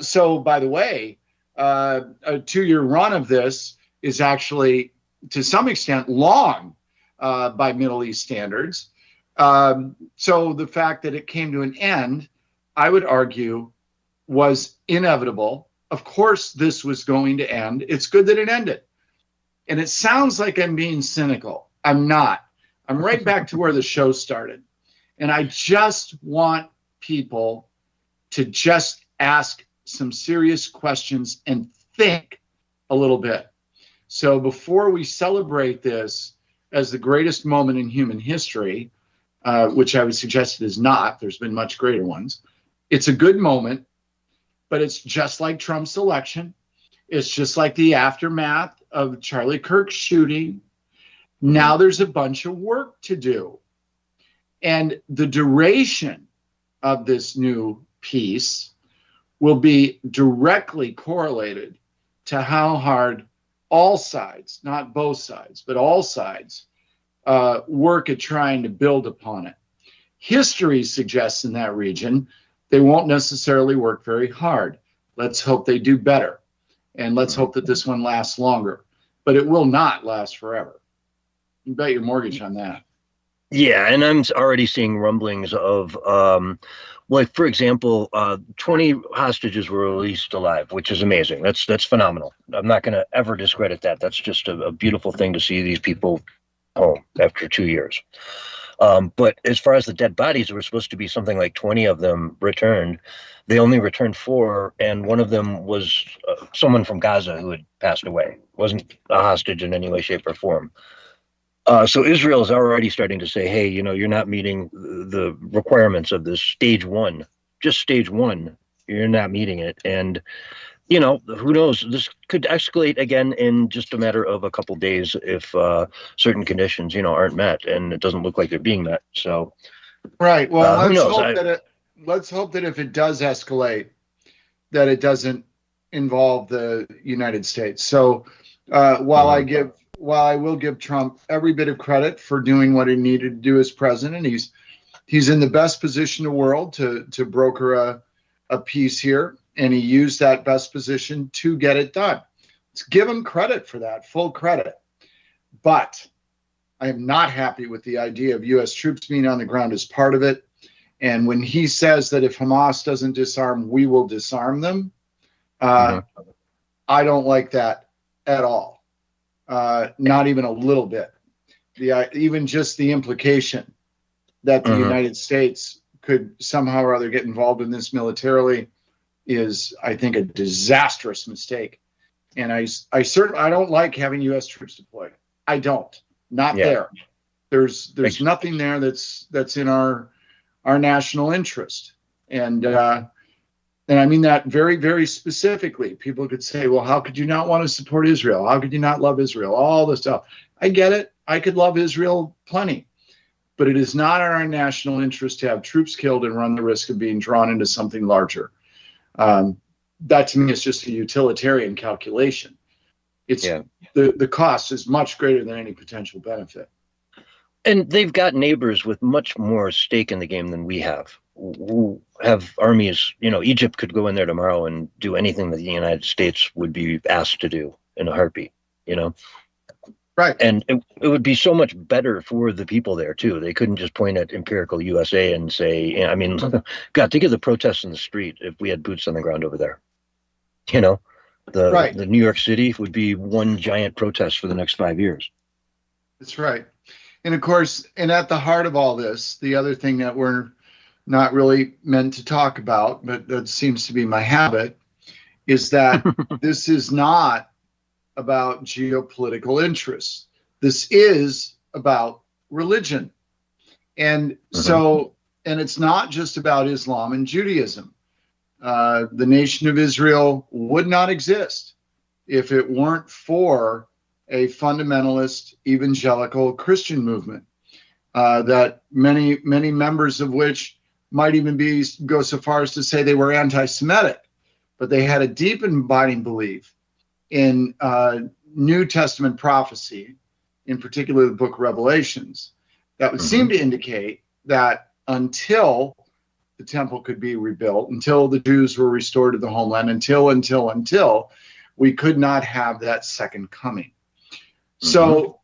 So, by the way, a 2-year run of this is actually, to some extent, long by Middle East standards. So the fact that it came to an end, I would argue, was inevitable. Of course, this was going to end. It's good that it ended. And it sounds like I'm being cynical. I'm not. I'm right back to where the show started. And I just want people to just ask some serious questions and think a little bit. So before we celebrate this as the greatest moment in human history, which I would suggest it is not, there's been much greater ones, it's a good moment, but it's just like Trump's election. It's just like the aftermath of Charlie Kirk's shooting. Now there's a bunch of work to do. And the duration of this new peace will be directly correlated to how hard all sides, not both sides, but all sides, work at trying to build upon it. History suggests in that region they won't necessarily work very hard. Let's hope they do better. And let's hope that this one lasts longer. But it will not last forever. You bet your mortgage on that. Yeah, and I'm already seeing rumblings of, like, for example, 20 hostages were released alive, which is amazing. That's phenomenal. I'm not going to ever discredit that. That's just a beautiful thing to see these people home after 2 years. But as far as the dead bodies, there were supposed to be something like 20 of them returned. They only returned 4, and one of them was someone from Gaza who had passed away. Wasn't a hostage in any way, shape, or form. So Israel is already starting to say, hey, you know, you're not meeting the requirements of this stage 1, just stage 1. You're not meeting it. And, you know, who knows? This could escalate again in just a matter of a couple days if certain conditions, you know, aren't met, and it doesn't look like they're being met. So, right. Well, let's let's hope that if it does escalate, that it doesn't involve the United States. So while I will give Trump every bit of credit for doing what he needed to do as president, he's in the best position in the world to broker a peace here, and he used that best position to get it done. Let's give him credit for that, full credit. But I am not happy with the idea of U.S. troops being on the ground as part of it. And when he says that if Hamas doesn't disarm, we will disarm them, I don't like that at all. Not even a little bit. Even just the implication that the United States could somehow or other get involved in this militarily is, I think, a disastrous mistake. And I don't like having U.S. troops deployed. I don't. Not there. There's nothing there that's in our national interest. And I mean that very, very specifically. People could say, well, how could you not want to support Israel? How could you not love Israel? All this stuff. I get it. I could love Israel plenty. But it is not in our national interest to have troops killed and run the risk of being drawn into something larger. That to me is just a utilitarian calculation. It's the cost is much greater than any potential benefit. And they've got neighbors with much more stake in the game than we have, who have armies. Egypt could go in there tomorrow and do anything that the United States would be asked to do in a heartbeat, Right. And it would be so much better for the people there, too. They couldn't just point at Empirical USA and say, God, think of the protests in the street if we had boots on the ground over there. Right. The New York City would be one giant protest for the next 5 years. That's right. And of course, and at the heart of all this, the other thing that we're not really meant to talk about, but that seems to be my habit, is that this is not about geopolitical interests. This is about religion. And so, and it's not just about Islam and Judaism. The nation of Israel would not exist if it weren't for a fundamentalist evangelical Christian movement that many members of which might even go so far as to say they were anti-Semitic, but they had a deep and abiding belief in New Testament prophecy, in particular the book of Revelations, that would seem to indicate that until the temple could be rebuilt, until the Jews were restored to the homeland, until we could not have that second coming. So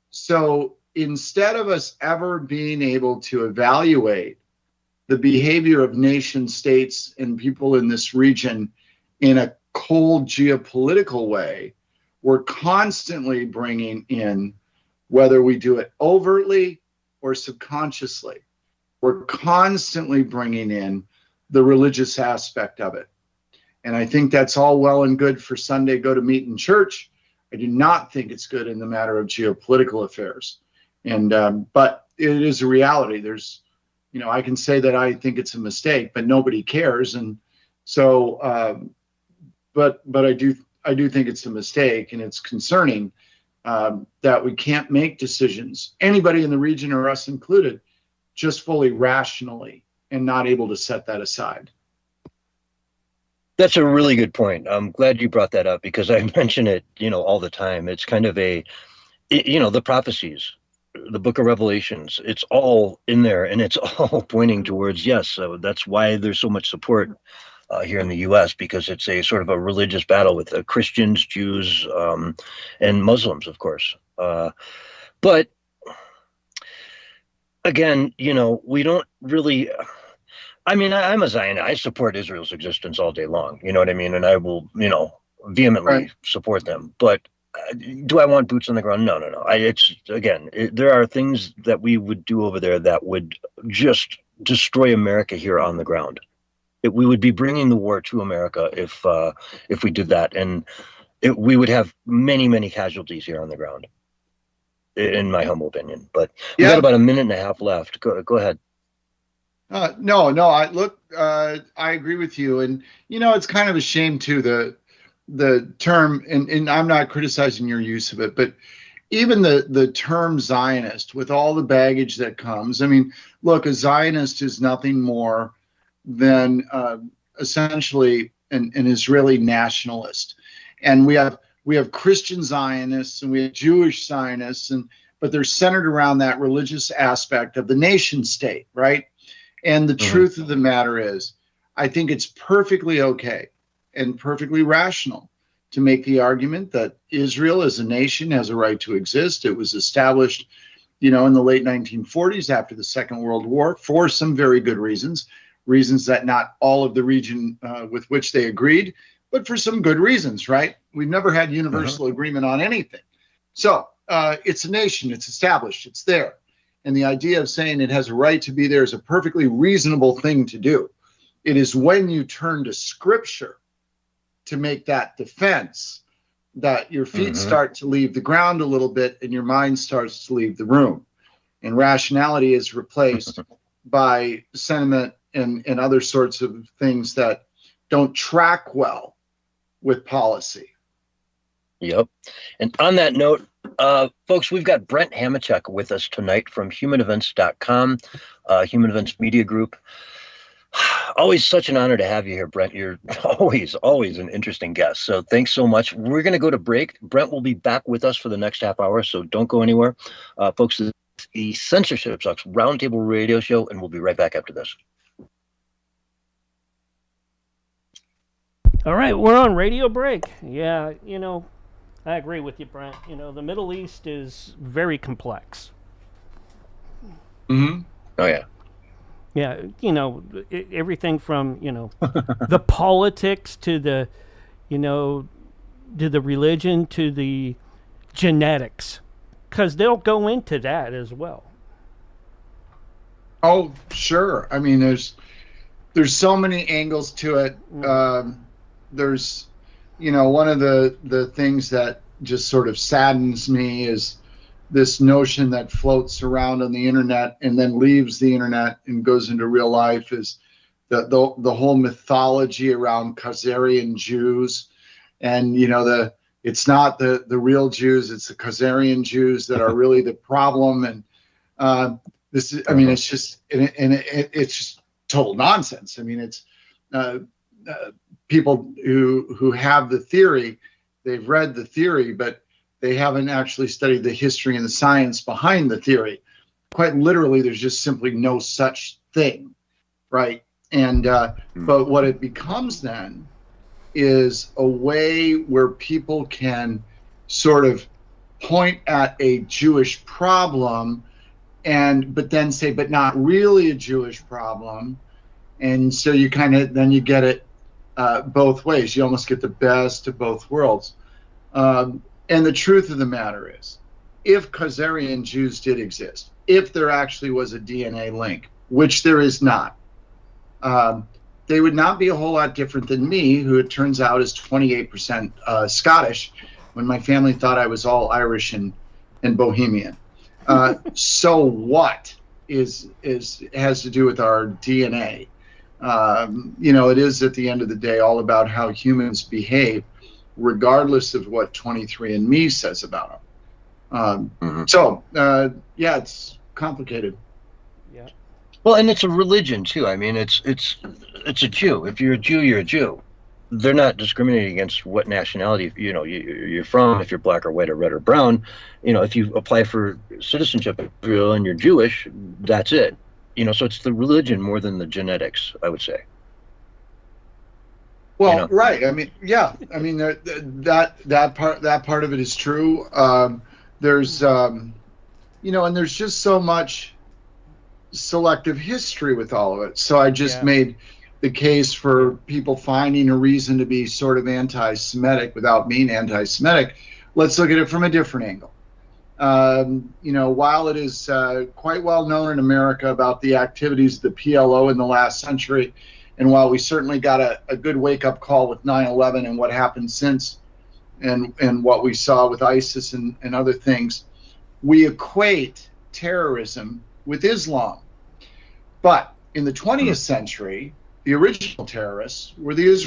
instead of us ever being able to evaluate the behavior of nation states and people in this region in a cold geopolitical way, we're constantly bringing in, whether we do it overtly or subconsciously, we're constantly bringing in the religious aspect of it. And I think that's all well and good for Sunday go to meeting church. I do not think it's good in the matter of geopolitical affairs. And but it is a reality. There's, I can say that I think it's a mistake, but nobody cares. And so, but I do think it's a mistake, and it's concerning that we can't make decisions, anybody in the region or us included, just fully rationally and not able to set that aside. That's a really good point. I'm glad you brought that up because I mention it, all the time. It's kind of the prophecies, the book of Revelations, it's all in there and it's all pointing towards, yes. So that's why there's so much support here in the U.S. because it's a sort of a religious battle with Christians, Jews, and Muslims, of course. But again, we don't really. I'm a Zionist. I support Israel's existence all day long. You know what I mean? And I will, vehemently support them. But do I want boots on the ground? No. There are things that we would do over there that would just destroy America here on the ground. We would be bringing the war to America if we did that, and we would have many, many casualties here on the ground, in my humble opinion. But we got about a minute and a half left. Go ahead. No. I agree with you, and it's kind of a shame too the term, and I'm not criticizing your use of it, but even the term Zionist, with all the baggage that comes. I mean, look, a Zionist is nothing more than essentially an Israeli nationalist, and we have Christian Zionists and we have Jewish Zionists, but they're centered around that religious aspect of the nation state, right? And the truth of the matter is, I think it's perfectly okay and perfectly rational to make the argument that Israel as a nation has a right to exist. It was established, in the late 1940s after the Second World War for some very good reasons that not all of the region with which they agreed, but for some good reasons, right? We've never had universal agreement on anything. So it's a nation, it's established, it's there. And the idea of saying it has a right to be there is a perfectly reasonable thing to do. It is when you turn to Scripture to make that defense that your feet start to leave the ground a little bit and your mind starts to leave the room. And rationality is replaced by sentiment and other sorts of things that don't track well with policy. Yep. And on that note, folks, we've got Brent Hamachek with us tonight from humanevents.com, Human Events Media Group. Always such an honor to have you here, Brent. You're always an interesting guest. So thanks so much. We're going to go to break. Brent will be back with us for the next half hour, so don't go anywhere. Folks, this the Censorship Sucks Roundtable Radio Show, and we'll be right back after this. All right, we're on radio break. Yeah, you know, I agree with you, Brent. You know, the Middle East is very complex. Mm-hmm. Oh, yeah. Yeah, you know, everything from, you know, the politics to the, you know, to the religion to the genetics, because they'll go into that as well. Oh, sure. I mean, there's so many angles to it. There's, you know, one of the things that just sort of saddens me is this notion that floats around on the internet and then leaves the internet and goes into real life is the whole mythology around Khazarian Jews. And, you know, it's not the real Jews, it's the Khazarian Jews that are really the problem. And this is, I mean, it's just, it's just total nonsense. I mean, it's people who have the theory, they've read the theory, but they haven't actually studied the history and the science behind the theory. Quite literally, there's just simply no such thing, right? And but what it becomes then is a way where people can sort of point at a Jewish problem but then say, but not really a Jewish problem. And so you kind of, then you get it both ways. You almost get the best of both worlds. And the truth of the matter is, if Khazarian Jews did exist, if there actually was a DNA link, which there is not, they would not be a whole lot different than me, who it turns out is 28% Scottish, when my family thought I was all Irish and Bohemian. So what has to do with our DNA? You know, it is at the end of the day all about how humans behave, regardless of what 23andMe says about them. So, yeah, it's complicated. Yeah. Well, and it's a religion too. I mean, it's a Jew. If you're a Jew, you're a Jew. They're not discriminating against what nationality, you know, you're from. If you're black or white or red or brown, you know, if you apply for citizenship in Israel and you're Jewish, that's it. You know, so it's the religion more than the genetics, I would say. Well, You know? right. I mean, yeah. I mean, that part of it is true. There's, you know, and there's just so much selective history with all of it. So I just made the case for people finding a reason to be sort of anti-Semitic without being anti-Semitic. Let's look at it from a different angle. You know, while it is quite well known in America about the activities of the PLO in the last century, and while we certainly got a good wake-up call with 9/11 and what happened since, and what we saw with ISIS and other things, we equate terrorism with Islam. But in the 20th century, the original terrorists were the Israelis.